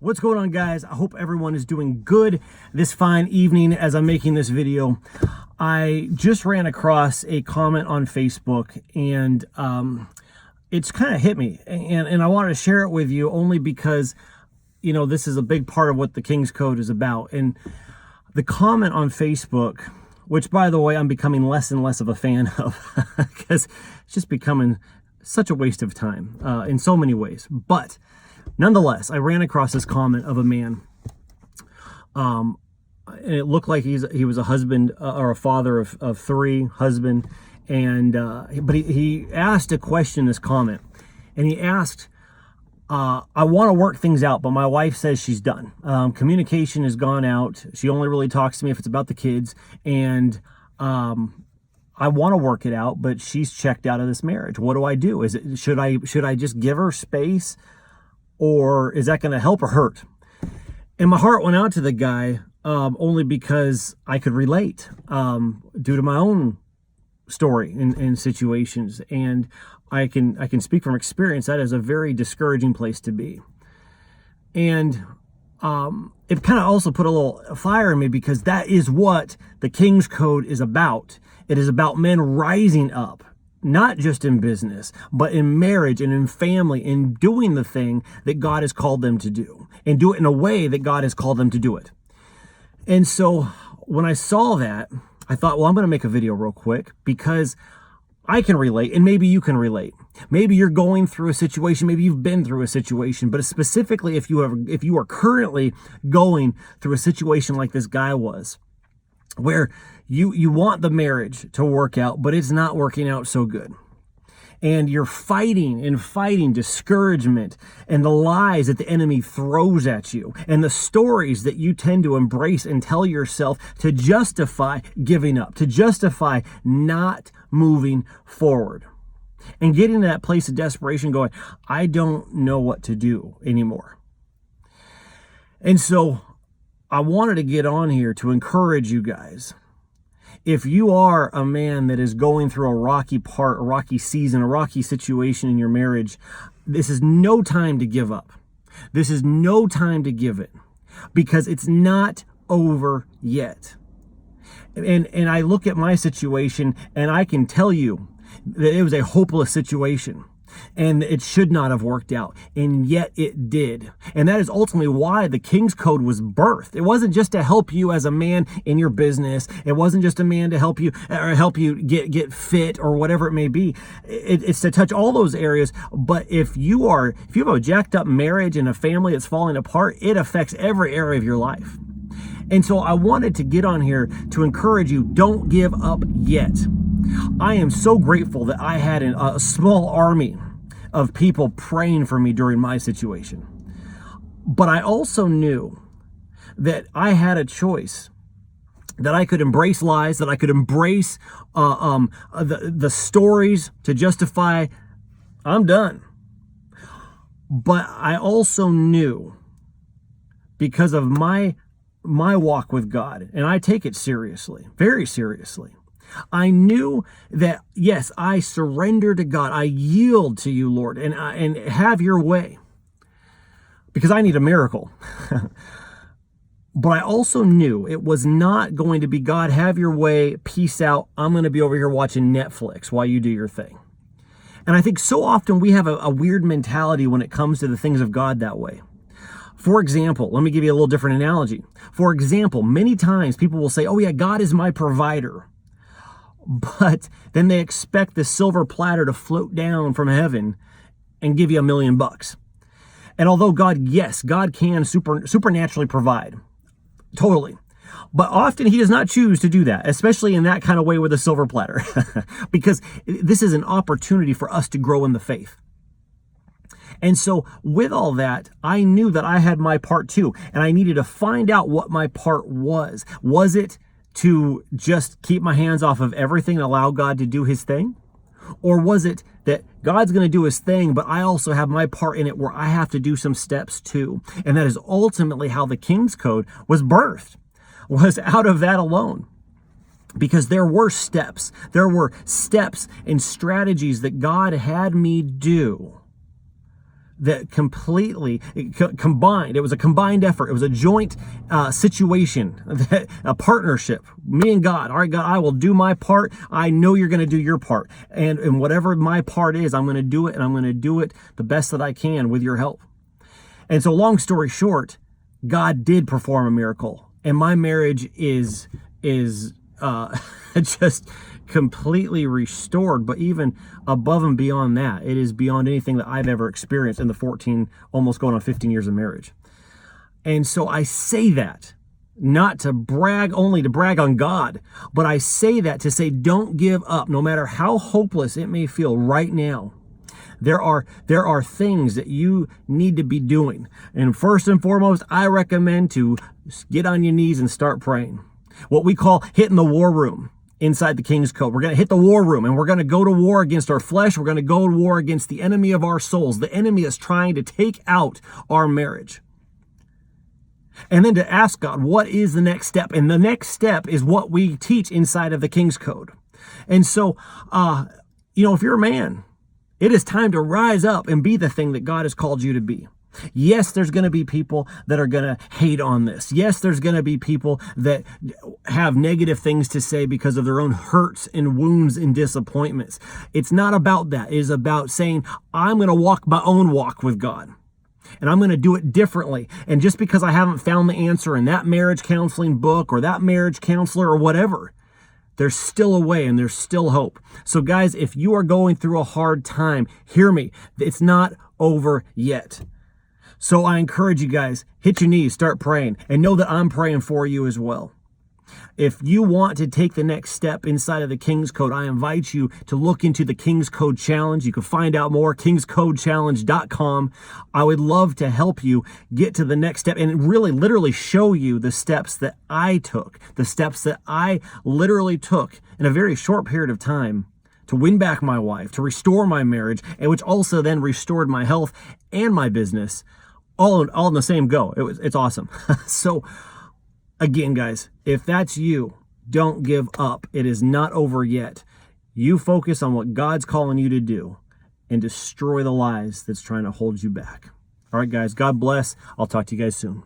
What's going on, guys? I hope everyone is doing good this fine evening as I'm making this video. I just ran across a comment on Facebook and it's kind of hit me, and I wanted to share it with you only because, you know, this is a big part of what the King's Code is about. And the comment on Facebook, which, by the way, I'm becoming less and less of a fan of because it's just becoming such a waste of time in so many ways. But nonetheless, I ran across this comment of a man. And it looked like he was a husband or a father of three, husband. And but he asked a question in this comment. And he asked, I want to work things out, but my wife says she's done. Communication has gone out. She only really talks to me if it's about the kids. And I want to work it out, but she's checked out of this marriage. What do I do? Should I just give her space? Or is that going to help or hurt? And my heart went out to the guy only because I could relate due to my own story and situations. And I can speak from experience. That is a very discouraging place to be. And it kind of also put a little fire in me because that is what the King's Code is about. It is about men rising up, not just in business, but in marriage and in family, and doing the thing that God has called them to do, and do it in a way that God has called them to do it. And so when I saw that, I thought, well, I'm going to make a video real quick because I can relate, and maybe you can relate. Maybe you're going through a situation, maybe you've been through a situation, but specifically if you are currently going through a situation like this guy was, where you want the marriage to work out, but it's not working out so good. And you're fighting discouragement and the lies that the enemy throws at you and the stories that you tend to embrace and tell yourself to justify giving up, to justify not moving forward. And getting to that place of desperation going, I don't know what to do anymore. And so I wanted to get on here to encourage you guys. If you are a man that is going through a rocky season, a rocky situation in your marriage, this is no time to give up. This is no time to give it because it's not over yet. And I look at my situation and I can tell you that it was a hopeless situation. And it should not have worked out, and yet it did. And that is ultimately why the King's Code was birthed. It wasn't just to help you as a man in your business. It wasn't just a man to help you get fit or whatever it may be. It's to touch all those areas. But if you have a jacked up marriage and a family that's falling apart, it affects every area of your life. And so I wanted to get on here to encourage you, don't give up yet. I am so grateful that I had a small army of people praying for me during my situation. But I also knew that I had a choice, that I could embrace lies, that I could embrace the stories to justify, I'm done. But I also knew, because of my walk with God, and I take it seriously, very seriously, I knew that, yes, I surrender to God. I yield to you, Lord, and have your way because I need a miracle. But I also knew it was not going to be, God, have your way, peace out. I'm going to be over here watching Netflix while you do your thing. And I think so often we have a weird mentality when it comes to the things of God that way. For example, let me give you a little different analogy. For example, many times people will say, oh yeah, God is my provider. But then they expect the silver platter to float down from heaven and give you $1 million. And although God, yes, God can supernaturally provide, totally. But often he does not choose to do that, especially in that kind of way with a silver platter, because this is an opportunity for us to grow in the faith. And so with all that, I knew that I had my part too, and I needed to find out what my part was. Was it to just keep my hands off of everything and allow God to do his thing? Or was it that God's going to do his thing, but I also have my part in it where I have to do some steps too? And that is ultimately how the King's Code was birthed, was out of that alone. Because there were steps and strategies that God had me do that completely combined. It was a combined effort. It was a joint situation, a partnership. Me and God. All right, God, I will do my part. I know you're going to do your part. And whatever my part is, I'm going to do it, and I'm going to do it the best that I can with your help. And so long story short, God did perform a miracle. And my marriage is just completely restored, but even above and beyond that, it is beyond anything that I've ever experienced in the almost going on 15 years of marriage. And so I say that not to brag, only to brag on God, but I say that to say, don't give up, no matter how hopeless it may feel right now. There are things that you need to be doing. And first and foremost, I recommend to get on your knees and start praying. What we call hitting the war room inside the King's Code. We're going to hit the war room, and we're going to go to war against our flesh. We're going to go to war against the enemy of our souls. The enemy is trying to take out our marriage. And then to ask God, what is the next step? And the next step is what we teach inside of the King's Code. And so, if you're a man, it is time to rise up and be the thing that God has called you to be. Yes, there's going to be people that are going to hate on this. Yes, there's going to be people that have negative things to say because of their own hurts and wounds and disappointments. It's not about that. It is about saying, I'm going to walk my own walk with God. And I'm going to do it differently. And just because I haven't found the answer in that marriage counseling book or that marriage counselor or whatever, there's still a way and there's still hope. So guys, if you are going through a hard time, hear me. It's not over yet. So I encourage you guys, hit your knees, start praying, and know that I'm praying for you as well. If you want to take the next step inside of the King's Code, I invite you to look into the King's Code Challenge. You can find out more, kingscodechallenge.com. I would love to help you get to the next step and really literally show you the steps that I took, the steps that I literally took in a very short period of time to win back my wife, to restore my marriage, and which also then restored my health and my business. All in the same go. It's awesome. So again, guys, if that's you, don't give up. It is not over yet. You focus on what God's calling you to do and destroy the lies that's trying to hold you back. All right, guys, God bless. I'll talk to you guys soon.